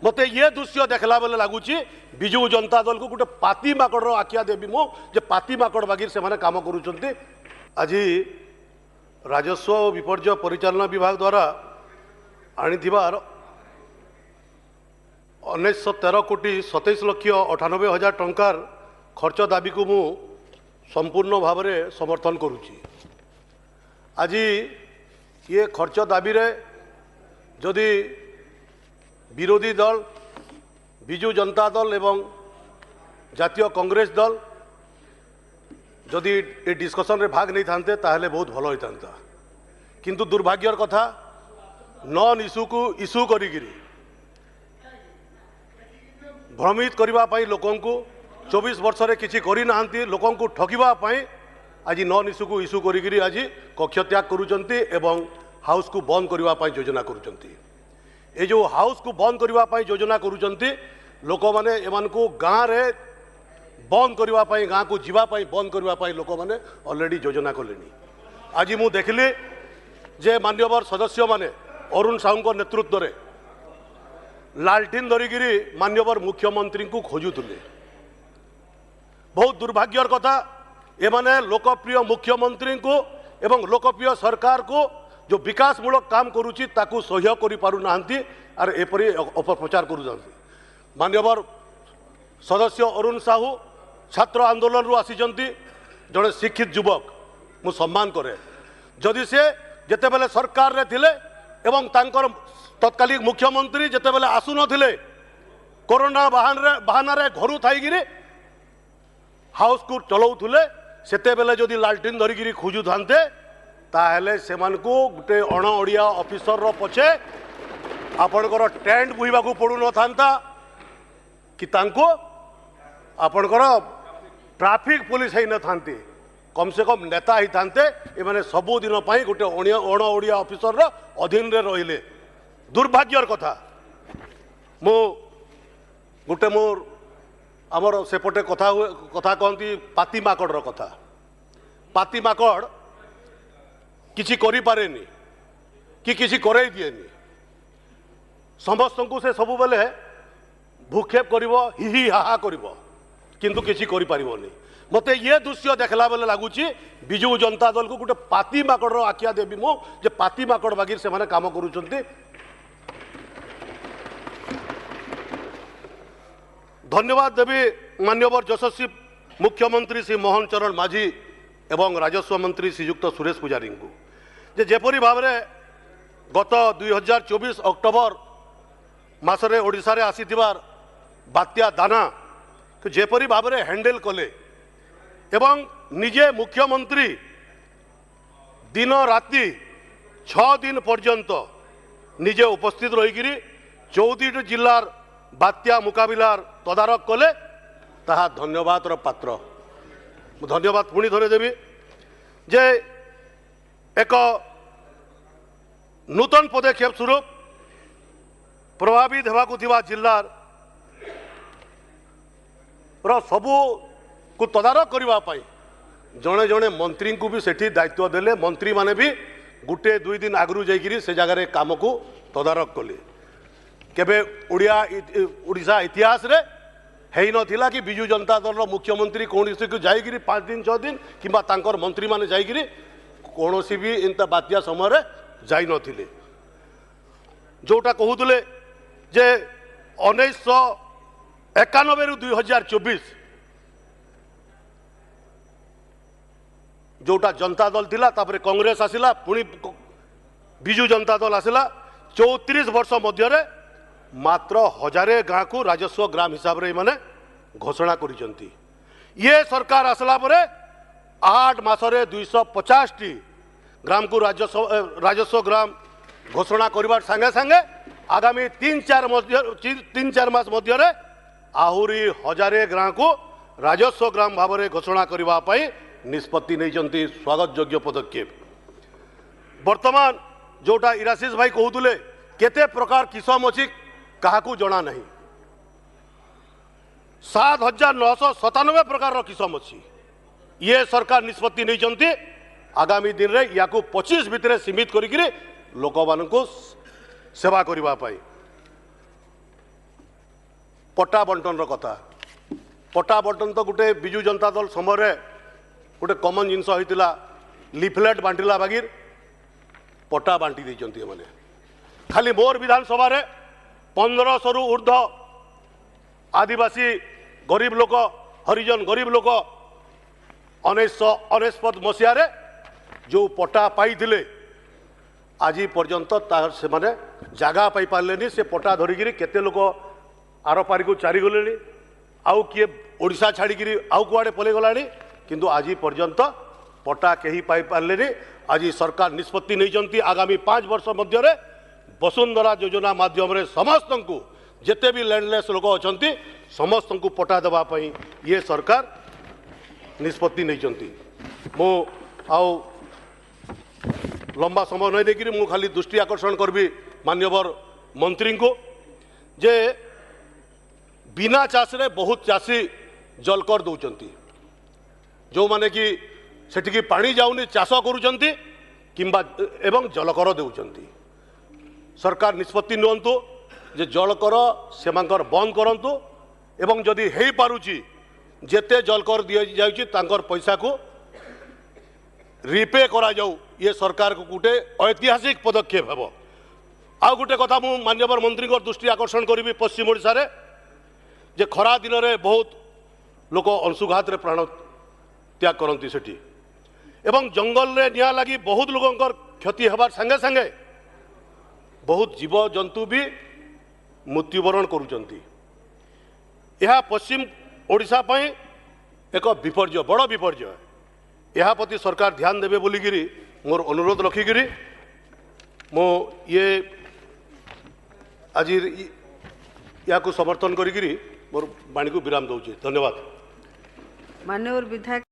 मत ये दृश्य देखला बेले लगुच विजु जनता दल को गोटे पाती माकड़ आख्या देवी मु जे पाती माकड़ बागिर से माने काम करुँच। आज राजस्व और विपर्य परिचालन विभाग द्वारा आणिथिबार 1913 कोटी 27 लक्ष 98 हजार टंकार खर्च दाबी को मु संपूर्ण भाव में समर्थन करुच्ची। आज ये खर्च दाबी रे जदि विरोधी दल विजु जनता दल एवं जातीय कांग्रेस दल जदि ये डिस्कशन रे भाग नहीं थांते ताहले बहुत भलो होई थांता। किंतु दुर्भाग्यर कथा नॉन इश्यू को इश्यू करिगिरी भ्रमित करबा पई लोकन को 24 वर्ष रे किछि करि नाहंती लोकन को ठगिबा पई आज नॉन इश्यू को इश्यू करिगिरी आज कक्ष त्याग करूचंती एवं हाउस को बंद करबा पई योजना करूचंती। ए जो हाउस को बंद करबा पई योजना करूचंती लोक माने एमान को गाँ रे बंद करबा पई गाँ को जीवा पई बंद करबा पई लोक माने ऑलरेडी योजना कलेनी। आज मु देखली जे मान्यवर सदस्य माने अरुण साहू को नेतृत्व रे लालटीन धरिगिरी मान्यवर मुख्यमंत्री को खोजुले। बहुत दुर्भाग्यर कथा एमाने लोकप्रिय मुख्यमंत्री को एवं लोकप्रिय सरकार को जो विकासमूलक काम करुच्ची ताकू सह्य करि पारु नाहंती आर एपरि अपप्रचार करूछंती। मान्यवर सदस्य अरुण साहू छात्र आंदोलन रु आसीचंती जड़े शिक्षित युवक मु सम्मान करे। जदि से जेते बेले सरकार रे थिले एवं तांकर तत्कालीन मुख्यमंत्री जेते बेले आसु नथिले कोरोना बहाना रे घरु थाईगिरी हाउस को चलाउथुले सेते बेले जदि लालटीन धरिगिरी खोजु थांते ताहले सेमानकु गुटे अणओडिया ऑफिसर रो पछे आपणकर टेंट बुहिबा को पड़ु न थांता कि तांको आपणकर ट्रैफिक पुलिस है न थांती कम से कम नेता ही थांते एमाने सबु दिन पई गुटे अणओडिया ऑफिसर रो अधीन रे रहिले। दुर्भाग्यर कथा मो गुटे मोर आमर सेपटे कथा कथा कहती पाती माकड़ रो कथा। पाती माकड़ किसी करि पारेनी कि किसी करई दिएनी समस्त को से सब बेले भूक्षेप करिवो हि हाहा करिवो किंतु किसी करि पारिबोनी। मते ये दृश्य देखला बेले लगुच विजु जनता दल को गोटे पाती माकड़ आख्या देवी मु जे पाती माकड़ बागिर से माने काम करूचंती। धन्यवाद देवी मान्यवर यशस्वी मुख्यमंत्री श्री मोहन चरण माझी एवं राजस्व मंत्री श्रीयुक्त सुरेश पुजारी को जे जेपरी भाव में गत 2024 अक्टोबर मासरे ओडिशा रे आसीथिबार बात्या दाना जेपरी भाव में हैंडल कले एवं निजे मुख्यमंत्री दिन राति 6 दिन पर्यंत निजे उपस्थित रहीकिरी 14 जिलार बात्या मुकाबिलार तदारक कले ताहा धन्यवाद पात्र। धन्यवाद पुणी धरे देवी जे एक नूतन पदक्षेप स्वरूप प्रभावित होगा जिलार सबू को तदारक करने जड़े जड़े मंत्री को भी सेठी दायित्व देले। मंत्री माने भी गुटे 2 दिन आगु जाइए से जगार काम को तदारक कले। केबे ओडिशा इतिहास रे हेई नथिला कि विजु जनता दल मुख्यमंत्री कौन को जाइए 5 दिन 6 दिन किंबा तांकर मंत्री माने जाइए कौन भी इंता बात्या समय जाई नथिले। जोटा कहूले जे 1991 रु 2024 जोटा जनता दल थिला तापरे कांग्रेस आसिला पुणी विजु जनता दल आसिला 34 वर्ष मध्य मात्र 1000 गाँ को राजस्व ग्राम हिसाब रे माने घोषणा करिसंती। ये सरकार आसला परे 8 मासरे 250 टी ग्राम को राजस्व ग्राम घोषणा करबार संगे संगे आगामी 3-4 मास मध्य आहुरी 1000 ग्राम को राजस्व ग्राम भाव में घोषणा करने निष्पत्ति नहीं स्वागत योग्य पदक्षेप। वर्तमान जोटा इराशीष भाई कहते केते प्रकार किसम अच्छी क्या जना नहीं 7997 प्रकार किसम अच्छी ये सरकार निष्पत्ति नहीं आगामी दिन में या 25 भितर सीमित करी लोक मान सेवा करने पट्टा बंटन कथा पट्टा बंटन तो गोटे विजु जनता दल समय गोटे कमन जिनस होता लिफलेट बांटिला बागिर पट्टा बांटी देते मैंने खाली मोर विधानसभा 1500 रु ऊर्ध आदिवासी गरीब लोक हरिजन गरीब लोक 1999 मसीह जो पट्टा पाई आज पर्यंत से माने जगह पाई पारे से पट्टा धरिकी केते लोक आर पारी को चारीगले आउ किए ओडिशा छाड़ी आउ कुआड़े पलि गला किंतु आज पर्यंत पट्टा कहीं पाई पारे आज सरकार निष्पत्ति नहीं आगामी 5 वर्ष मध्य वसुंधरा योजना माध्यम समस्त को जिते भी लैंडलेस लोक अच्छा समस्त को पट्टा देवाई ये सरकार निष्पत्ति नहीं मो आउ लंबा समय नहीं देखिए मु खाली दृष्टि आकर्षण करबी मान्यवर मंत्री को जे बिना चाष रे बहुत चाषी जलकर दौरान जो माने कि सेठिकी पानी जाऊनी चाष करुचंती किंबा एवं जलकर देउचंती सरकार निष्पत्ति नियंतु जे जलकर सेमांकर बंद करंतु एवं जदि हेई पारुची जेते जलकर दिया जाउची तांकर पैसा को रिपे करा जाऊ ये सरकार को गोटे ऐतिहासिक पदक्षेप हेबो आ गोटे कथा मु मान्यवर मंत्री को दृष्टि आकर्षण करी पश्चिम ओडिशा रे जे खरा दिन रे बहुत लोक अंशुघात रे प्राण त्याग करती सेठी एवं जंगल रे निया लगी बहुत लोगों क्षति हबार संगे संगे बहुत जीव जंतु भी मृत्युवरण करुचंती यह पश्चिम ओडिशा पई एक विपर्य बड़ विपर्य यह प्रति सरकार ध्यान देवे बोलिकी मोर अनुरोध रखिकी मो ये आज या समर्थन करी मोर बाणी को विराम दूचे धन्यवाद। माननीय विधायक